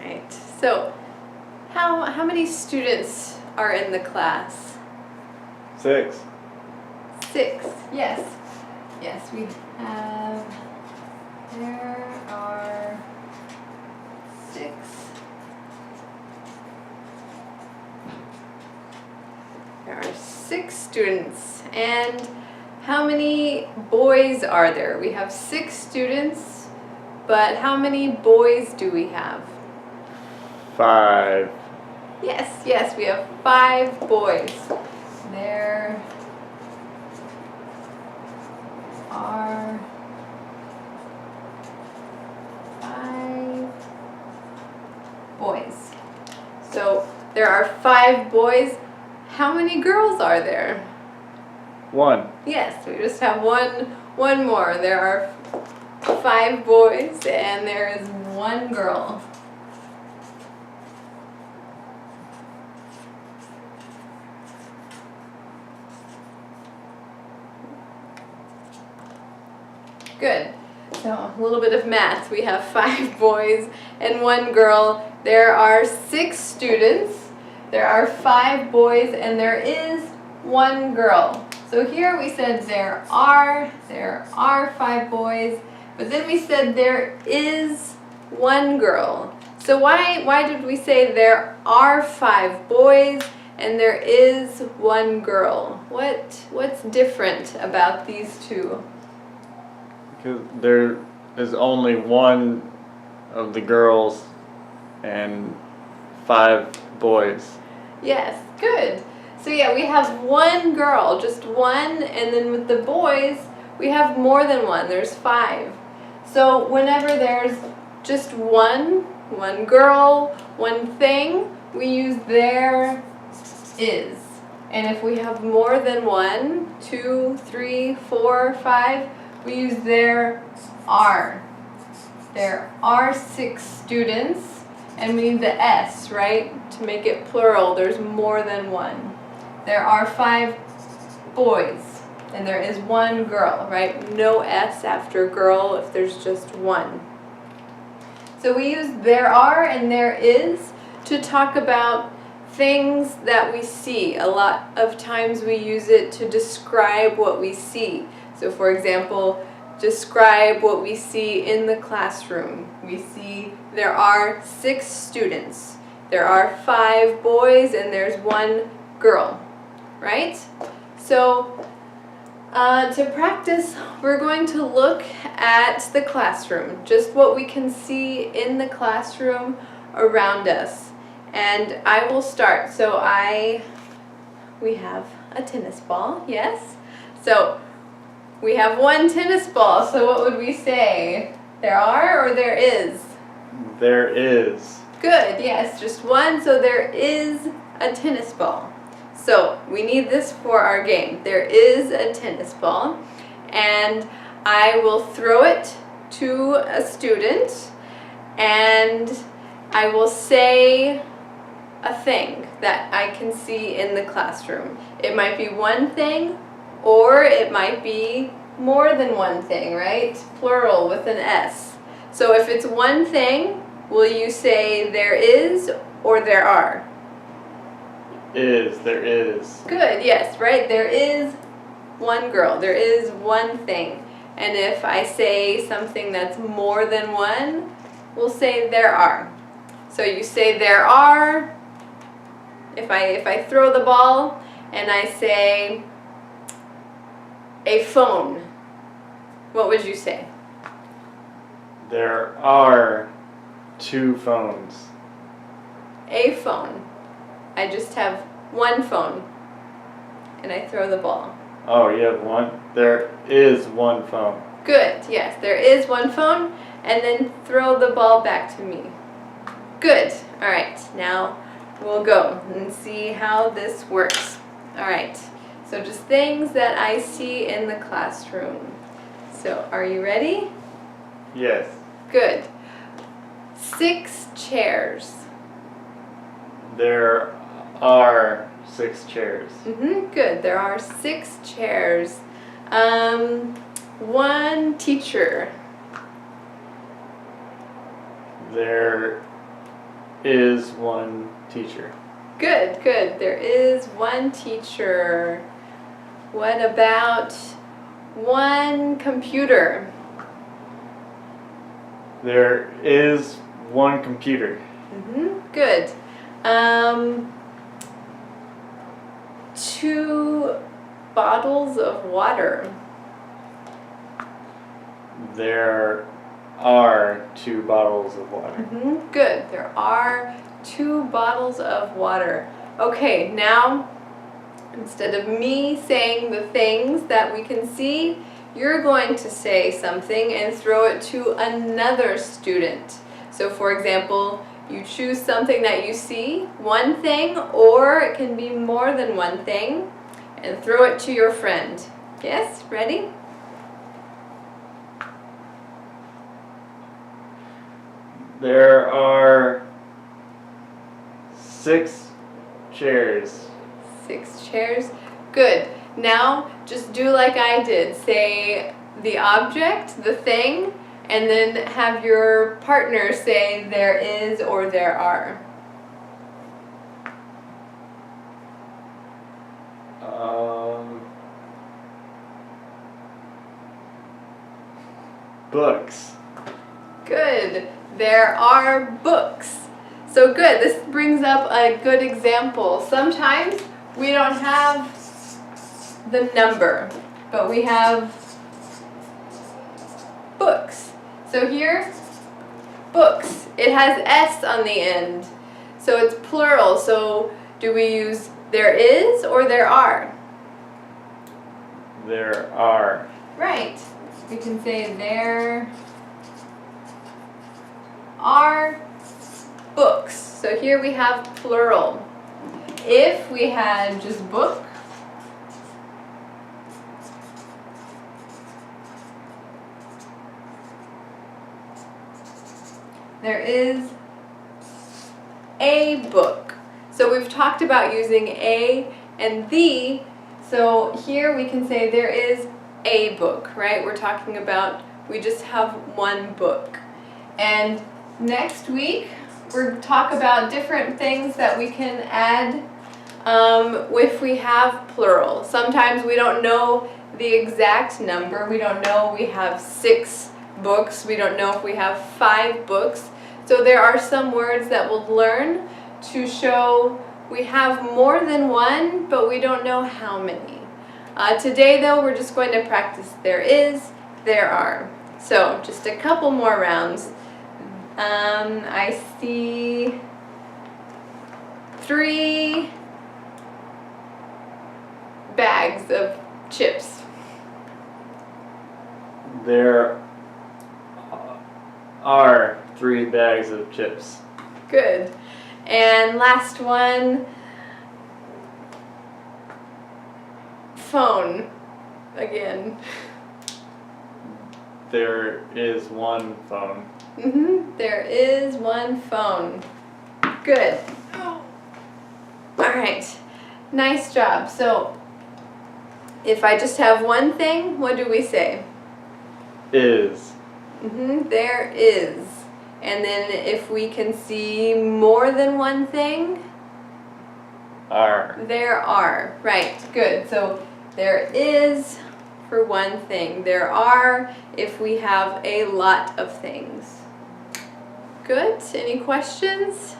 Right. So, how many students are in the class? 6. 6. Yes. Yes, we have. There are 6. There are 6 students. And how many boys are there? We have 6 students, but how many boys do we have? 5. Yes, we have 5 boys. There are 5 boys. So there are 5 boys. How many girls are there? 1. Yes, we just have one more. There are 5 boys and there is 1 girl. Good. So a little bit of math. We have 5 boys and 1 girl. There are 6 students. There are 5 boys and there is 1 girl. So here we said there are 5 boys, but then we said there is 1 girl. So why did we say there are 5 boys and there is 1 girl? What's different about these two? Because there is only 1 of the girls and 5 boys. Yes, good. So yeah, we have 1 girl, just 1, and then with the boys, we have more than 1. There's 5. So whenever there's just one girl, 1 thing, we use there is. And if we have more than 1, 2, 3, 4, 5, we use there are. There are 6 students, and we need the S, right? To make it plural, there's more than 1. There are 5 boys, and there is 1 girl, right? No S after girl if there's just 1. So we use there are and there is to talk about things that we see. A lot of times we use it to describe what we see. So for example, describe what we see in the classroom. We see there are 6 students. There are 5 boys and there's 1 girl, right? So to practice, we're going to look at the classroom, just what we can see in the classroom around us. And I will start. So we have a tennis ball, yes? So we have 1 tennis ball, so what would we say? There are or there is? There is. Good, yes, just 1, so there is a tennis ball. So we need this for our game. There is a tennis ball, and I will throw it to a student, and I will say a thing that I can see in the classroom. It might be 1 thing, or it might be more than 1 thing, right? Plural with an S. So if it's 1 thing, will you say there is or there are? There is. Good, yes, right? There is 1 girl. There is 1 thing. And if I say something that's more than 1, we'll say there are. So you say there are. If I throw the ball and I say a phone, what would you say? There are 2 phones. A phone. I just have 1 phone and I throw the ball. Oh, you have 1? There is 1 phone. Good, yes, there is 1 phone, and then throw the ball back to me. Good, all right, now we'll go and see how this works. All right, so just things that I see in the classroom. So are you ready? Yes. Good. 6 chairs. There are 6 chairs. Good, there are 6 chairs. 1 teacher. There is one teacher. Good, good. There is one teacher. What about one computer? There is one computer. Good. 2 bottles of water. There are 2 bottles of water. Good. There are 2 bottles of water. Okay, now instead of me saying the things that we can see, you're going to say something and throw it to another student. So for example, you choose something that you see, one thing, or it can be more than one thing, and throw it to your friend. Yes? Ready? There are 6 chairs. 6 chairs. Good. Now, just do like I did. Say the object, the thing, and then have your partner say there is or there are. Books. Good. There are books. So good. This brings up a good example. Sometimes we don't have the number, but we have books. So here, books. It has S on the end. So it's plural. So do we use there is or there are? There are. Right. We can say there are books. So here we have plural. If we had just book, there is a book. So we've talked about using a and the. So here we can say there is a book, right? We're talking about we just have one book. And next week we'll talk about different things that we can add if we have plural. Sometimes we don't know the exact number. We don't know we have 6 books. We don't know if we have 5 books. So there are some words that we'll learn to show we have more than one, but we don't know how many. Today though, we're just going to practice there is, there are. So just a couple more rounds. I see 3 bags of chips. There are 3 bags of chips. Good. And last one, phone again. There is one phone. There is one phone. Good. All right. Nice job. So if I just have one thing, what do we say? Is. There is. And then if we can see more than one thing, Are. there are. Right. Good. So there is for one thing. There are if we have a lot of things. Good. Any questions?